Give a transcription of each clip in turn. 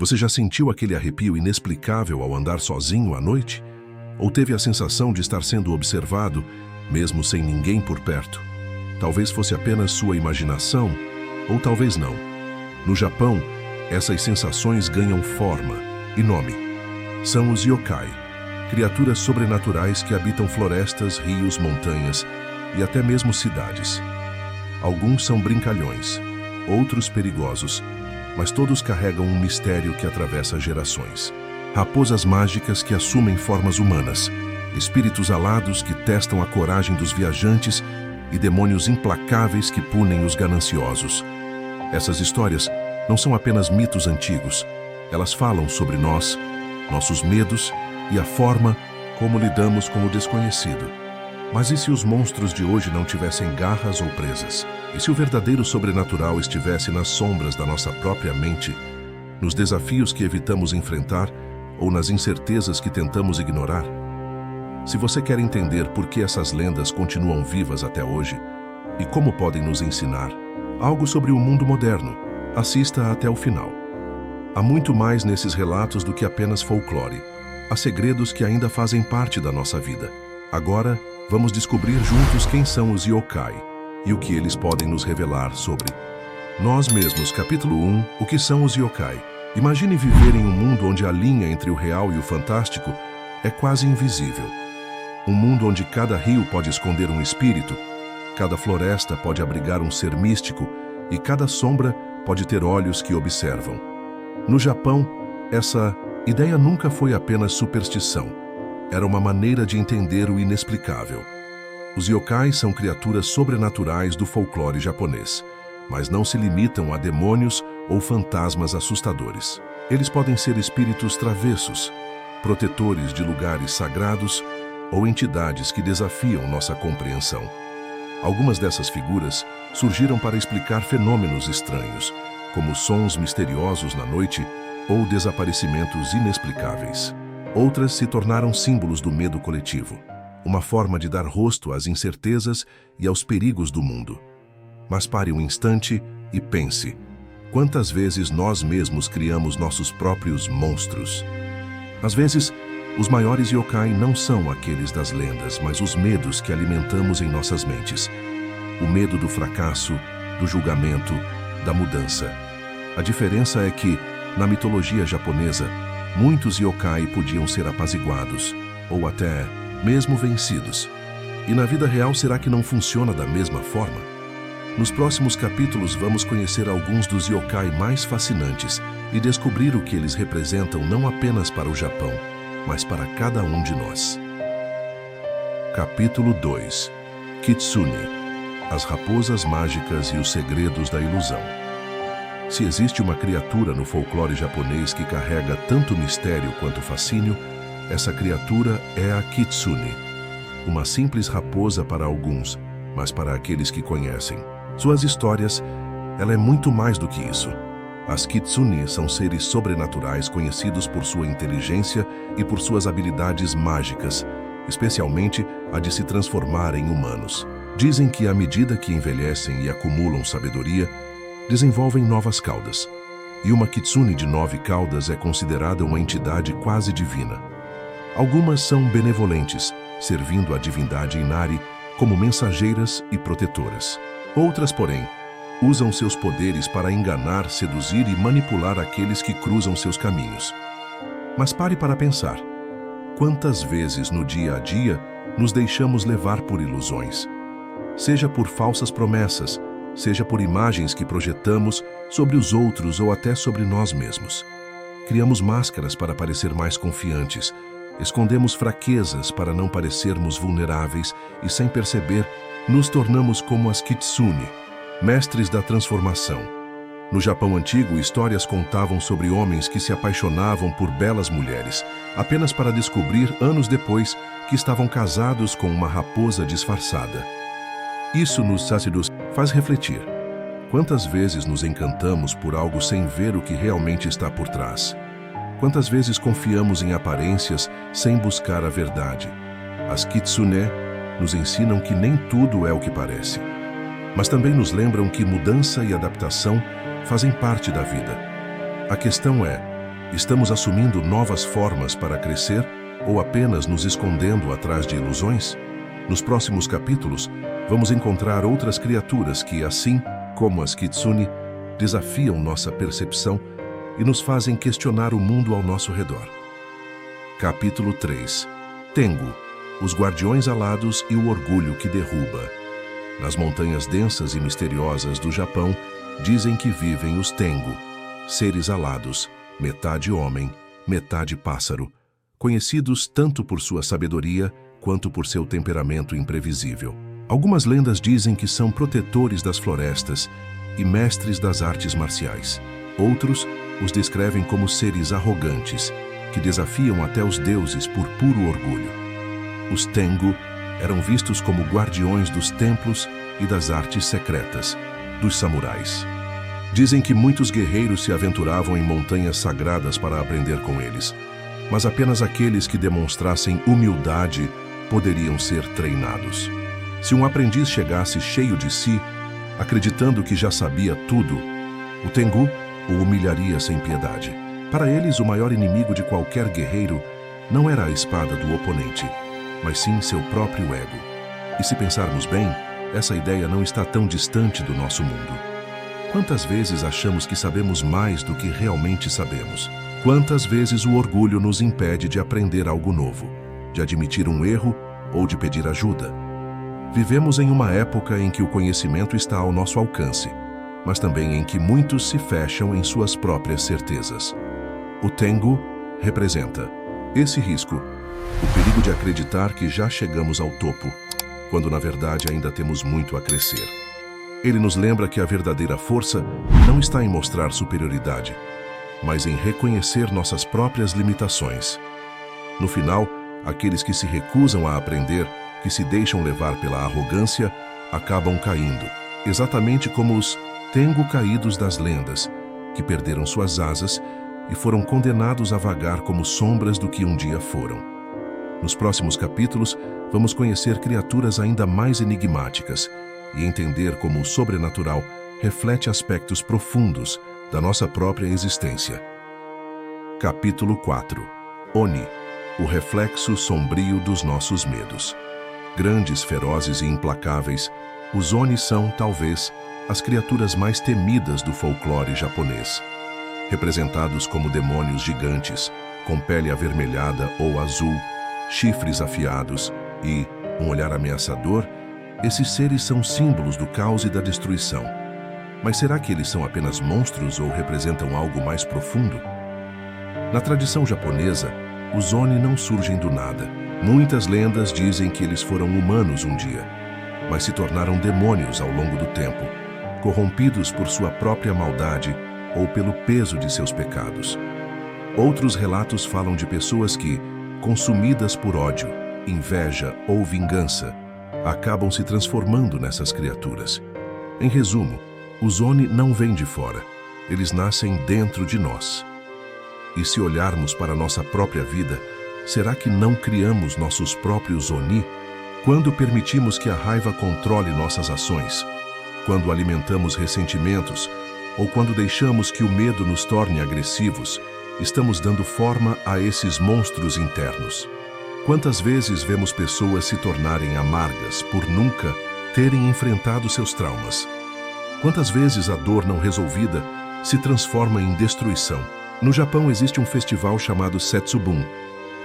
Você já sentiu aquele arrepio inexplicável ao andar sozinho à noite? Ou teve a sensação de estar sendo observado, mesmo sem ninguém por perto? Talvez fosse apenas sua imaginação, ou talvez não. No Japão, essas sensações ganham forma e nome. São os yokai, criaturas sobrenaturais que habitam florestas, rios, montanhas e até mesmo cidades. Alguns são brincalhões, outros perigosos, mas todos carregam um mistério que atravessa gerações. Raposas mágicas que assumem formas humanas, espíritos alados que testam a coragem dos viajantes e demônios implacáveis que punem os gananciosos. Essas histórias não são apenas mitos antigos, elas falam sobre nós, nossos medos e a forma como lidamos com o desconhecido. Mas e se os monstros de hoje não tivessem garras ou presas? E se o verdadeiro sobrenatural estivesse nas sombras da nossa própria mente, nos desafios que evitamos enfrentar ou nas incertezas que tentamos ignorar? Se você quer entender por que essas lendas continuam vivas até hoje e como podem nos ensinar algo sobre o mundo moderno, assista até o final. Há muito mais nesses relatos do que apenas folclore. Há segredos que ainda fazem parte da nossa vida. Agora, vamos descobrir juntos quem são os yokai e o que eles podem nos revelar sobre nós mesmos. Capítulo 1. O que são os yokai? Imagine viver em um mundo onde a linha entre o real e o fantástico é quase invisível. Um mundo onde cada rio pode esconder um espírito, cada floresta pode abrigar um ser místico e cada sombra pode ter olhos que observam. No Japão, essa ideia nunca foi apenas superstição. Era uma maneira de entender o inexplicável. Os yokai são criaturas sobrenaturais do folclore japonês, mas não se limitam a demônios ou fantasmas assustadores. Eles podem ser espíritos travessos, protetores de lugares sagrados ou entidades que desafiam nossa compreensão. Algumas dessas figuras surgiram para explicar fenômenos estranhos, como sons misteriosos na noite ou desaparecimentos inexplicáveis. Outras se tornaram símbolos do medo coletivo, uma forma de dar rosto às incertezas e aos perigos do mundo. Mas pare um instante e pense: quantas vezes nós mesmos criamos nossos próprios monstros? Às vezes, os maiores yokai não são aqueles das lendas, mas os medos que alimentamos em nossas mentes. O medo do fracasso, do julgamento, da mudança. A diferença é que, na mitologia japonesa, muitos yokai podiam ser apaziguados, ou até mesmo vencidos. E na vida real, será que não funciona da mesma forma? Nos próximos capítulos vamos conhecer alguns dos yokai mais fascinantes e descobrir o que eles representam não apenas para o Japão, mas para cada um de nós. Capítulo 2. Kitsune, as raposas mágicas e os segredos da ilusão. Se existe uma criatura no folclore japonês que carrega tanto mistério quanto fascínio, essa criatura é a Kitsune. Uma simples raposa para alguns, mas para aqueles que conhecem suas histórias, ela é muito mais do que isso. As Kitsune são seres sobrenaturais conhecidos por sua inteligência e por suas habilidades mágicas, especialmente a de se transformar em humanos. Dizem que à medida que envelhecem e acumulam sabedoria, desenvolvem novas caudas. E uma Kitsune de 9 caudas é considerada uma entidade quase divina. Algumas são benevolentes, servindo a divindade Inari como mensageiras e protetoras. Outras, porém, usam seus poderes para enganar, seduzir e manipular aqueles que cruzam seus caminhos. Mas pare para pensar. Quantas vezes no dia a dia nos deixamos levar por ilusões? Seja por falsas promessas, seja por imagens que projetamos sobre os outros ou até sobre nós mesmos. Criamos máscaras para parecer mais confiantes, escondemos fraquezas para não parecermos vulneráveis e, sem perceber, nos tornamos como as Kitsune, mestres da transformação. No Japão antigo, histórias contavam sobre homens que se apaixonavam por belas mulheres, apenas para descobrir, anos depois, que estavam casados com uma raposa disfarçada. Isso nos faz refletir. Quantas vezes nos encantamos por algo sem ver o que realmente está por trás? Quantas vezes confiamos em aparências sem buscar a verdade? As Kitsune nos ensinam que nem tudo é o que parece. Mas também nos lembram que mudança e adaptação fazem parte da vida. A questão é, Estamos assumindo novas formas para crescer ou apenas nos escondendo atrás de ilusões? Nos próximos capítulos, vamos encontrar outras criaturas que, assim como as Kitsune, desafiam nossa percepção e nos fazem questionar o mundo ao nosso redor. Capítulo 3. Tengu, os guardiões alados e o orgulho que derruba. Nas montanhas densas e misteriosas do Japão, dizem que vivem os Tengu, seres alados, metade homem, metade pássaro, conhecidos tanto por sua sabedoria quanto por seu temperamento imprevisível. Algumas lendas dizem que são protetores das florestas e mestres das artes marciais. Outros os descrevem como seres arrogantes, que desafiam até os deuses por puro orgulho. Os Tengu eram vistos como guardiões dos templos e das artes secretas, dos samurais. Dizem que muitos guerreiros se aventuravam em montanhas sagradas para aprender com eles, mas apenas aqueles que demonstrassem humildade poderiam ser treinados. Se um aprendiz chegasse cheio de si, acreditando que já sabia tudo, o Tengu o humilharia sem piedade. Para eles, o maior inimigo de qualquer guerreiro não era a espada do oponente, mas sim seu próprio ego. E se pensarmos bem, essa ideia não está tão distante do nosso mundo. Quantas vezes achamos que sabemos mais do que realmente sabemos? Quantas vezes o orgulho nos impede de aprender algo novo, de admitir um erro ou de pedir ajuda? Vivemos em uma época em que o conhecimento está ao nosso alcance, mas também em que muitos se fecham em suas próprias certezas. O Tengu representa esse risco, o perigo de acreditar que já chegamos ao topo, quando na verdade ainda temos muito a crescer. Ele nos lembra que a verdadeira força não está em mostrar superioridade, mas em reconhecer nossas próprias limitações. No final, aqueles que se recusam a aprender, que se deixam levar pela arrogância, acabam caindo, exatamente como os Tengu caídos das lendas, que perderam suas asas e foram condenados a vagar como sombras do que um dia foram. Nos próximos capítulos, vamos conhecer criaturas ainda mais enigmáticas e entender como o sobrenatural reflete aspectos profundos da nossa própria existência. Capítulo 4. Oni, o reflexo sombrio dos nossos medos. Grandes, ferozes e implacáveis, os Oni são, talvez, as criaturas mais temidas do folclore japonês. Representados como demônios gigantes, com pele avermelhada ou azul, chifres afiados e um olhar ameaçador, esses seres são símbolos do caos e da destruição. Mas será que eles são apenas monstros ou representam algo mais profundo? Na tradição japonesa, os Oni não surgem do nada. Muitas lendas dizem que eles foram humanos um dia, mas se tornaram demônios ao longo do tempo, corrompidos por sua própria maldade ou pelo peso de seus pecados. Outros relatos falam de pessoas que, consumidas por ódio, inveja ou vingança, acabam se transformando nessas criaturas. Em resumo, os Oni não vêm de fora, eles nascem dentro de nós. E se olharmos para nossa própria vida, será que não criamos nossos próprios Oni? Quando permitimos que a raiva controle nossas ações, quando alimentamos ressentimentos ou quando deixamos que o medo nos torne agressivos, estamos dando forma a esses monstros internos. Quantas vezes vemos pessoas se tornarem amargas por nunca terem enfrentado seus traumas? Quantas vezes a dor não resolvida se transforma em destruição? No Japão existe um festival chamado Setsubun,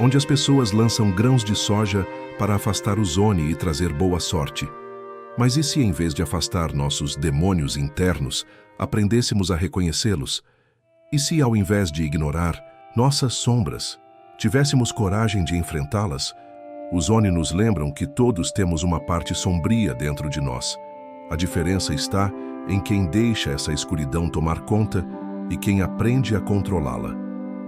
onde as pessoas lançam grãos de soja para afastar os Oni e trazer boa sorte. Mas e se, em vez de afastar nossos demônios internos, aprendêssemos a reconhecê-los? E se, ao invés de ignorar nossas sombras, tivéssemos coragem de enfrentá-las? Os Oni nos lembram que todos temos uma parte sombria dentro de nós. A diferença está em quem deixa essa escuridão tomar conta e quem aprende a controlá-la.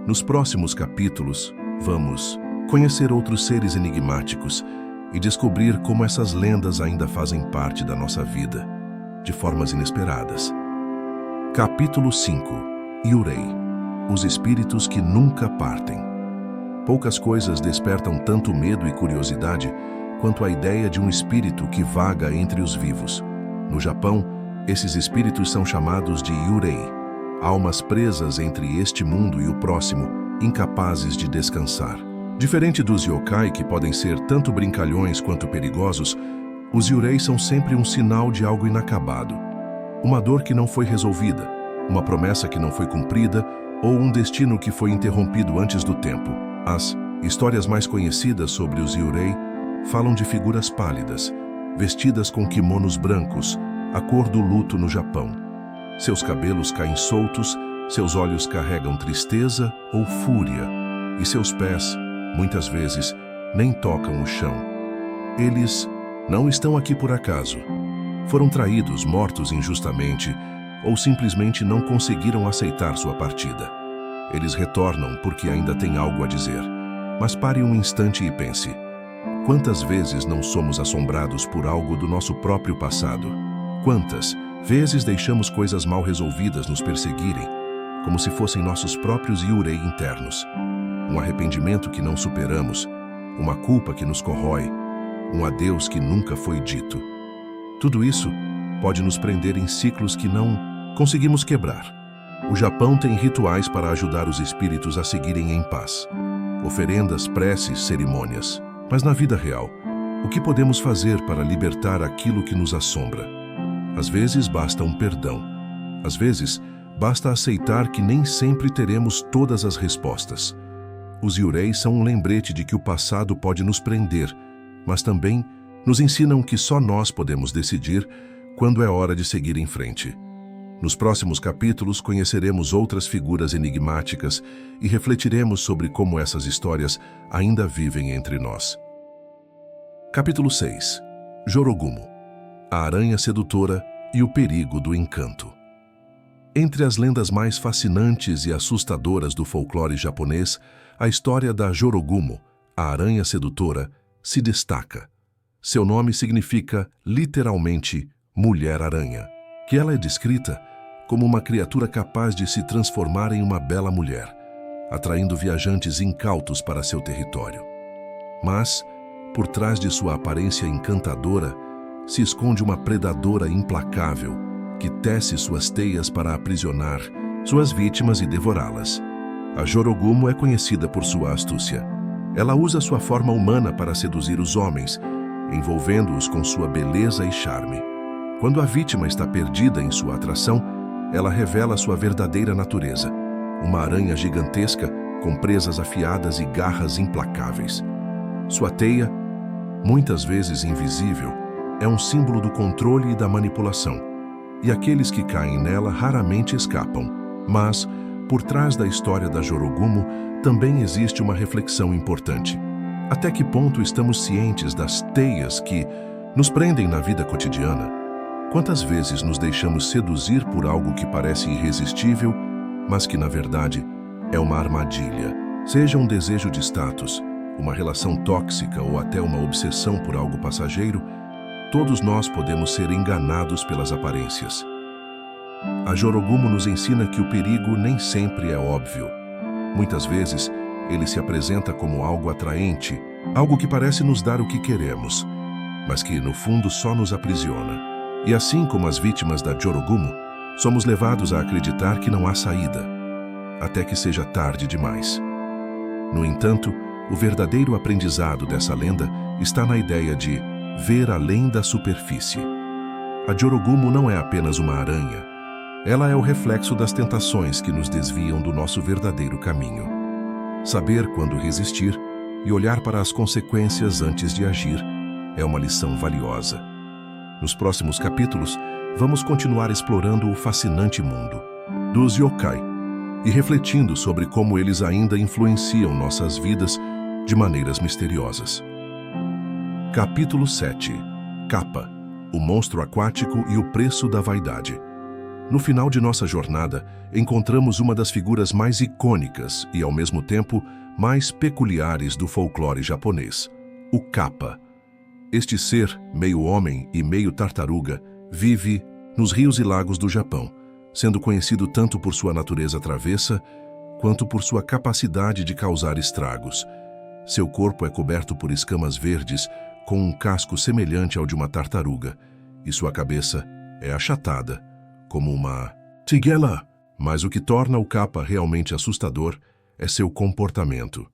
Nos próximos capítulos, vamos conhecer outros seres enigmáticos e descobrir como essas lendas ainda fazem parte da nossa vida, de formas inesperadas. Capítulo 5. Yurei, os espíritos que nunca partem. Poucas coisas despertam tanto medo e curiosidade quanto a ideia de um espírito que vaga entre os vivos. No Japão, esses espíritos são chamados de Yurei. almas presas entre este mundo e o próximo, incapazes de descansar. Diferente dos yokai, que podem ser tanto brincalhões quanto perigosos, os yurei são sempre um sinal de algo inacabado. Uma dor que não foi resolvida, uma promessa que não foi cumprida ou um destino que foi interrompido antes do tempo. As histórias mais conhecidas sobre os yurei falam de figuras pálidas, vestidas com kimonos brancos, a cor do luto no Japão. Seus cabelos caem soltos, seus olhos carregam tristeza ou fúria, e seus pés, muitas vezes, nem tocam o chão. Eles não estão aqui por acaso. Foram traídos, mortos injustamente, ou simplesmente não conseguiram aceitar sua partida. Eles retornam porque ainda têm algo a dizer. Mas pare um instante e pense. Quantas vezes não somos assombrados por algo do nosso próprio passado? Quantas vezes deixamos coisas mal resolvidas nos perseguirem, como se fossem nossos próprios yurei internos? Um arrependimento que não superamos, uma culpa que nos corrói, um adeus que nunca foi dito. Tudo isso pode nos prender em ciclos que não conseguimos quebrar. O Japão tem rituais para ajudar os espíritos a seguirem em paz. Oferendas, preces, cerimônias. Mas na vida real, o que podemos fazer para libertar aquilo que nos assombra? Às vezes basta um perdão. Às vezes basta aceitar que nem sempre teremos todas as respostas. Os yurei são um lembrete de que o passado pode nos prender, mas também nos ensinam que só nós podemos decidir quando é hora de seguir em frente. Nos próximos capítulos conheceremos outras figuras enigmáticas e refletiremos sobre como essas histórias ainda vivem entre nós. Capítulo 6. Jorogumo, a aranha sedutora e o perigo do encanto. Entre as lendas mais fascinantes e assustadoras do folclore japonês, a história da Jorogumo, a aranha sedutora, se destaca. Seu nome significa, literalmente, mulher-aranha, que ela é descrita como uma criatura capaz de se transformar em uma bela mulher, atraindo viajantes incautos para seu território. Mas, por trás de sua aparência encantadora, se esconde uma predadora implacável que tece suas teias para aprisionar suas vítimas e devorá-las. A Jorogumo é conhecida por sua astúcia. Ela usa sua forma humana para seduzir os homens, envolvendo-os com sua beleza e charme. Quando a vítima está perdida em sua atração, ela revela sua verdadeira natureza, uma aranha gigantesca com presas afiadas e garras implacáveis. Sua teia, muitas vezes invisível, é um símbolo do controle e da manipulação, e aqueles que caem nela raramente escapam. Mas, por trás da história da Jorogumo, também existe uma reflexão importante. Até que ponto estamos cientes das teias que nos prendem na vida cotidiana? Quantas vezes nos deixamos seduzir por algo que parece irresistível, mas que, na verdade, é uma armadilha? Seja um desejo de status, uma relação tóxica ou até uma obsessão por algo passageiro, todos nós podemos ser enganados pelas aparências. A Jorogumo nos ensina que o perigo nem sempre é óbvio. Muitas vezes, ele se apresenta como algo atraente, algo que parece nos dar o que queremos, mas que, no fundo, só nos aprisiona. E assim como as vítimas da Jorogumo, somos levados a acreditar que não há saída, até que seja tarde demais. No entanto, o verdadeiro aprendizado dessa lenda está na ideia de ver além da superfície. A Jorogumo não é apenas uma aranha. Ela é o reflexo das tentações que nos desviam do nosso verdadeiro caminho. Saber quando resistir e olhar para as consequências antes de agir é uma lição valiosa. Nos próximos capítulos, vamos continuar explorando o fascinante mundo dos yokai e refletindo sobre como eles ainda influenciam nossas vidas de maneiras misteriosas. Capítulo 7. Kappa, o monstro aquático e o preço da vaidade. No final de nossa jornada, encontramos uma das figuras mais icônicas e, ao mesmo tempo, mais peculiares do folclore japonês, o Kappa. Este ser, meio homem e meio tartaruga, vive nos rios e lagos do Japão, sendo conhecido tanto por sua natureza travessa quanto por sua capacidade de causar estragos. Seu corpo é coberto por escamas verdes, com um casco semelhante ao de uma tartaruga, e sua cabeça é achatada, como uma tigela, Mas o que torna o Kappa realmente assustador é seu comportamento.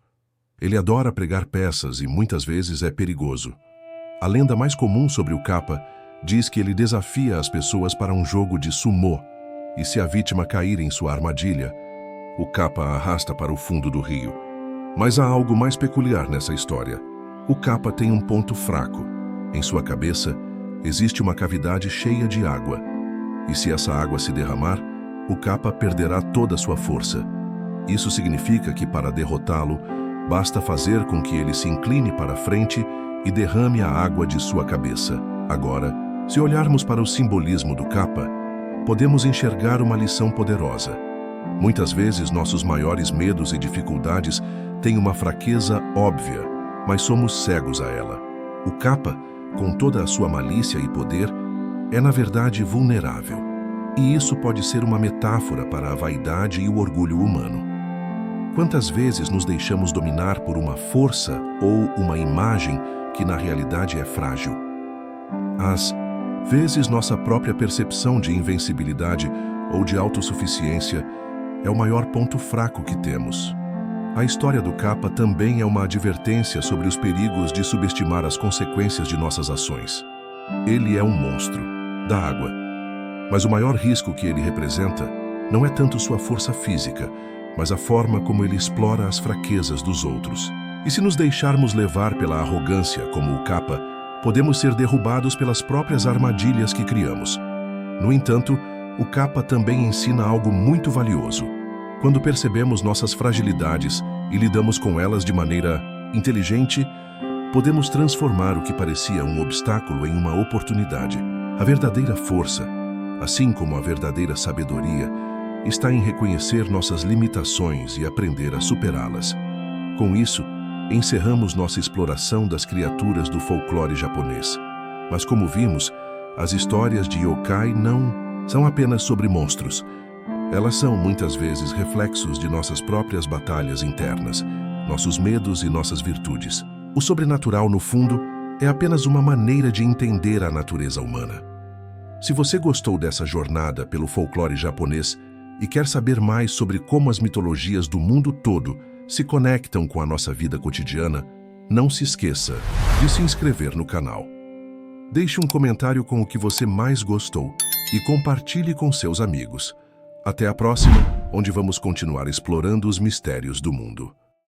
Ele adora pregar peças e muitas vezes é perigoso. A lenda mais comum sobre o Kappa diz que ele desafia as pessoas para um jogo de sumô, e se a vítima cair em sua armadilha, o Kappa a arrasta para o fundo do rio. Mas há algo mais peculiar nessa história. O Kappa tem um ponto fraco. Em sua cabeça, existe uma cavidade cheia de água. E se essa água se derramar, o Kappa perderá toda a sua força. Isso significa que para derrotá-lo, basta fazer com que ele se incline para a frente e derrame a água de sua cabeça. Agora, se olharmos para o simbolismo do Kappa, podemos enxergar uma lição poderosa. Muitas vezes nossos maiores medos e dificuldades têm uma fraqueza óbvia, mas somos cegos a ela. O Kappa, com toda a sua malícia e poder, é na verdade vulnerável. E isso pode ser uma metáfora para a vaidade e o orgulho humano. Quantas vezes nos deixamos dominar por uma força ou uma imagem que na realidade é frágil? Às vezes, nossa própria percepção de invencibilidade ou de autossuficiência é o maior ponto fraco que temos. A história do Kappa também é uma advertência sobre os perigos de subestimar as consequências de nossas ações. Ele é um monstro da água, mas o maior risco que ele representa não é tanto sua força física, mas a forma como ele explora as fraquezas dos outros. E se nos deixarmos levar pela arrogância como o Kappa, podemos ser derrubados pelas próprias armadilhas que criamos. No entanto, o Kappa também ensina algo muito valioso. Quando percebemos nossas fragilidades e lidamos com elas de maneira inteligente, podemos transformar o que parecia um obstáculo em uma oportunidade. A verdadeira força, assim como a verdadeira sabedoria, está em reconhecer nossas limitações e aprender a superá-las. Com isso, encerramos nossa exploração das criaturas do folclore japonês. Mas como vimos, as histórias de yokai não são apenas sobre monstros. Elas são muitas vezes reflexos de nossas próprias batalhas internas, nossos medos e nossas virtudes. O sobrenatural, no fundo, é apenas uma maneira de entender a natureza humana. Se você gostou dessa jornada pelo folclore japonês e quer saber mais sobre como as mitologias do mundo todo se conectam com a nossa vida cotidiana, não se esqueça de se inscrever no canal. Deixe um comentário com o que você mais gostou e compartilhe com seus amigos. Até a próxima, onde vamos continuar explorando os mistérios do mundo.